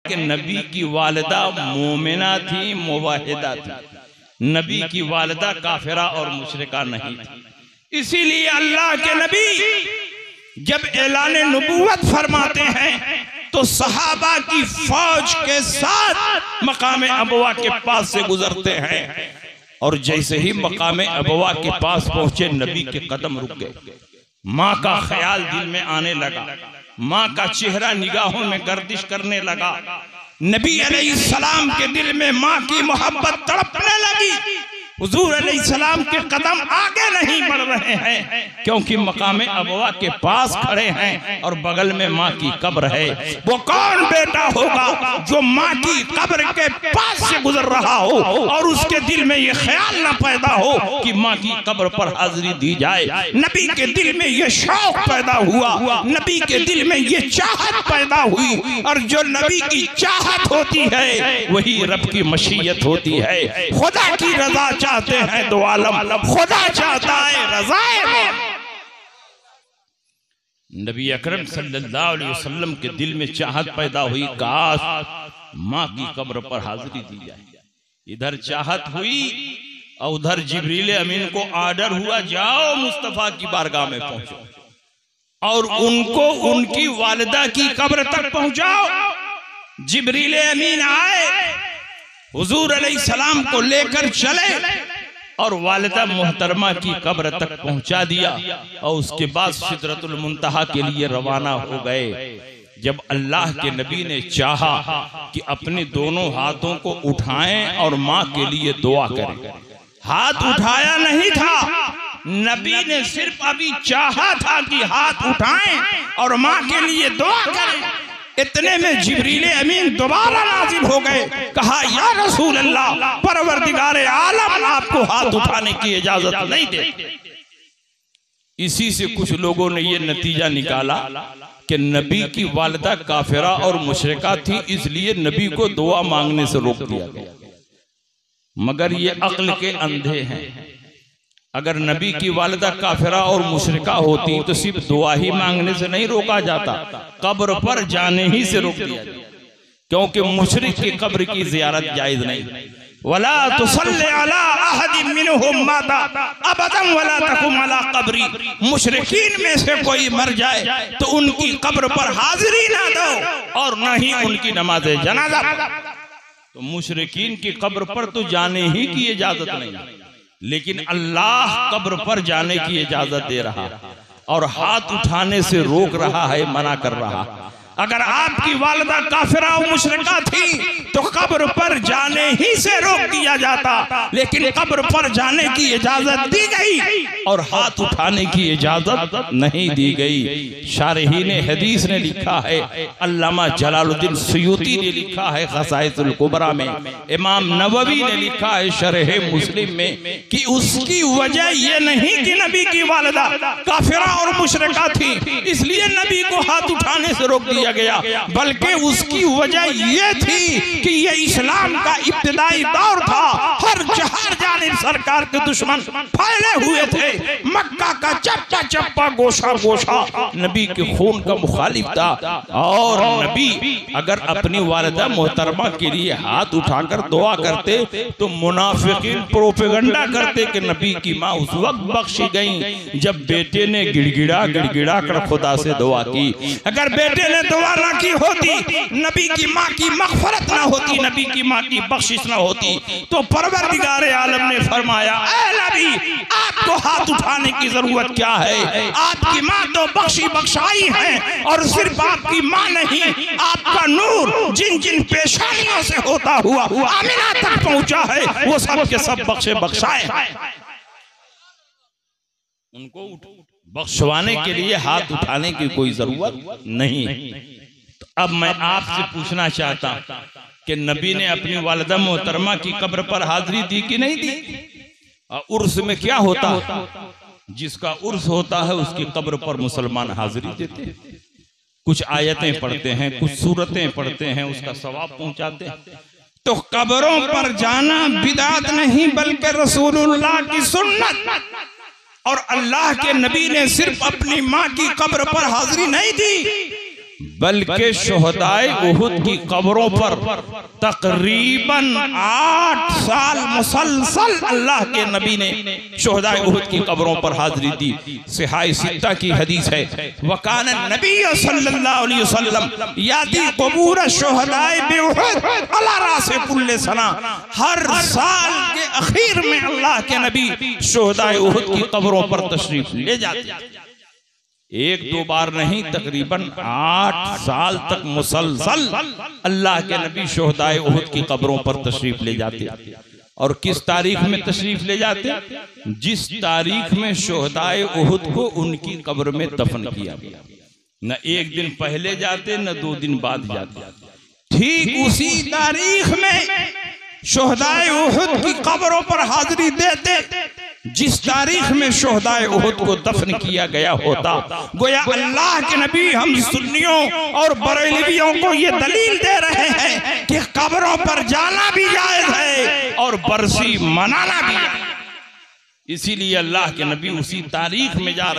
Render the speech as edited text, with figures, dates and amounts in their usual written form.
कि नबी की वालिदा मोमिना थी, मुवाहिदा थी। नबी की वालिदा काफिरा और मुशरिका नहीं थी। इसीलिए अल्लाह के नबी जब ऐलान नबूवत फरमाते हैं तो सहाबा की फौज के साथ मकाम अबवा के पास से गुजरते हैं, और जैसे ही मकाम अबवा के पास पहुंचे नबी के कदम रुक गए। माँ का ख्याल दिल में आने लगा, माँ का चेहरा निगाहों में गर्दिश करने लगा। नबी अलैहिस्सलाम के दिल में माँ की मोहब्बत तड़पने लगी। हुजूर अलैहिस्सलाम के कदम आगे नहीं बढ़ रहे हैं क्योंकि मकाम अबवा के पास खड़े हैं और बगल में माँ की कब्र है। वो कौन बेटा होगा जो माँ की कब्र के पास से गुजर रहा हो और उसके दिल में ये ख्याल ना पैदा हो कि माँ की कब्र पर हाजिरी दी जाए। नबी के दिल में ये शौक पैदा हुआ, नबी के दिल में ये चाहत पैदा हुई, और जो नबी की चाहत होती है वही रब की मशीयत होती है। खुदा की रजा चाहते हैं दो आलम, खुदा चाहता है रज़ाए। नबी अकरम सल्लल्लाहु अलैहि वसल्लम के दिल में चाहत पैदा हुई, काश माँ की कब्र पर हाजिरी दी जाए। इधर चाहत हुई और उधर जिब्रील अमीन को आर्डर हुआ, जाओ मुस्तफा की बारगाह में पहुंचो और उनको उनकी वालिदा की कब्र तक पहुंचाओ। जिब्रील अमीन आए, हुजूर अलैहिस्सलाम को लेकर चले और वालिदा मोहतरमा की कब्र तक पहुंचा दिया, और उसके बाद सिदरतुल मुंतहा के लिए रवाना हो गए। जब अल्लाह के नबी ने चाहा कि अपने दोनों हाथों को उठाएं और माँ के लिए दुआ करें, हाथ उठाया नहीं था, नबी ने सिर्फ अभी चाहा था कि हाथ उठाएं और माँ के लिए दुआ करें। इतने में जिब्रील अमीन दोबारा नाजिल हो गए, कहा या रसूल अल्लाह, परवरदिगारे आलम आपको हाथ उठाने की इजाजत नहीं देते। इसी से कुछ लोगों ने ये नतीजा निकाला कि नबी की वालिदा काफिरा और मुशरिका थी, इसलिए नबी को दुआ मांगने से रोक दिया गया। मगर ये अक्ल के अंधे हैं। अगर नबी की वालिदा काफिरा और मुशरिका होती तो सिर्फ दुआ ही मांगने से नहीं रोका जाता, कब्र पर जाने ही से रोक दिया जाता, क्योंकि मुशरिक की कब्र की जियारत जायज नहीं। वला तुसल्ली अला अहदिन मिनहुम माता अबदन वला तकुम अला कब्री, मुशरिकीन में से कोई मर जाए तो उनकी कब्र पर हाजिरी ना दो और न ही उनकी नमाज जनाजा। तो मुशरिकीन की कब्र पर तो जाने ही की इजाजत नहीं, लेकिन अल्लाह कब्र पर जाने की इजाजत दे रहा और हाथ उठाने से रोक रहा है, मना कर रहा। अगर आपकी वालिदा काफिरा और मुशरिका थी तो कब्र पर जाने ही से रोक दिया जाता, लेकिन कब्र पर जाने की इजाजत दी गई और हाथ उठाने की इजाजत नहीं दी गई। शारहीन हदीस ने लिखा है, अल्लामा जलालुद्दीन सुयूती ने लिखा है ख़साइसुल कुबरा में, इमाम नववी ने लिखा है शरह मुस्लिम में कि उसकी वजह ये नहीं कि नबी की वालिदा काफिरा और मुशरिका थी इसलिए नबी को हाथ उठाने से रोक दिया गया, बल्कि उसकी वजह यह थी कि यह इस्लाम का इब्तिदाई दौर था। हर जानिब सरकार के दुश्मन फैले हुए थे। मक्का का चप्पा चप्पा गोशा गोशा नबी के खून का मुखालिफ था, और नबी अगर अपनी वालिदा मोहतरमा के लिए हाथ उठाकर दुआ करते तो मुनाफिकीन प्रोपेगंडा करते कि नबी की माँ उस वक्त बख्शी गई जब बेटे ने गिड़गिड़ा गिड़गिड़ा कर खुदा से दुआ की। अगर बेटे ने दुआ ना की होती, नबी की माँ की मग़फ़िरत ना होती, नबी की माँ की बख्शिश ना होती, तो परवरदिगारे आलम ने फरमाया, ऐ नबी आपको हाथ उठाने की जरूरत क्या है, आपकी माँ तो बख्शी बख्शाई है, और सिर्फ आपकी माँ नहीं, आपका नूर जिन जिन पेशानियों से होता हुआ आमिना तक पहुंचा है वो सब के सब बख्शे बख्शाए। उनको बख्शवाने के लिए हाथ उठाने की कोई जरूरत नहीं। तो अब मैं आपसे पूछना चाहता हूं कि नबी ने अपनी वालिदा मोहतरमा की कब्र पर हाजिरी दी कि नहीं दी? उर्स में क्या होता है, जिसका उर्स होता है उसकी कब्र पर मुसलमान हाजिरी देते हैं, कुछ आयतें पढ़ते हैं, कुछ सूरतें पढ़ते हैं, उसका सवाब पहुंचाते हैं। तो कब्रों पर जाना बिदात नहीं बल्कि रसूलुल्लाह की सुन्नत। और अल्लाह के नबी ने सिर्फ अपनी माँ की कब्र पर हाजिरी नहीं दी बल्कि शुहदाए उहुद की कब्रों पर तकरीबन 8 साल मुसलसल अल्लाह के नबी ने शुहदाए उहुद की कब्रों पर हाजिरी दी। सिहाई सित्ता की हदीस है, वकान नबी सल्लल्लाहु अलैहि वसल्लम यादी क़ुबूर शुहदाए बिउहुद अला रासे कुल्ले सना। हर साल के आखिर में अल्लाह के नबी शुहदाए उहुद की कब्रों पर तशरीफ ले जाते। एक दो बार नहीं, तकरीबन 8 साल तक मुसलसल अल्लाह के नबी शुहदाए उहुद की कब्रों पर तशरीफ ले जाते। और किस तारीख में तशरीफ ले जाते? जिस तारीख में शुहदाए उहुद को उनकी कब्र में दफन किया गया। न एक दिन पहले जाते न 2 दिन बाद जाते, ठीक उसी तारीख में शुहदाए उहुद की कब्रों पर हाजिरी देते जिस तारीख में शुहदाए उहुद को दफन किया गया होता। गोया अल्लाह के नबी हम सुन्नियों और बरेलवियों को ये दलील दे रहे हैं कि कब्रों पर जाना भी जायज है और बरसी मनाना भी। इसीलिए अल्लाह के नबी उसी तारीख में जा रहे हैं।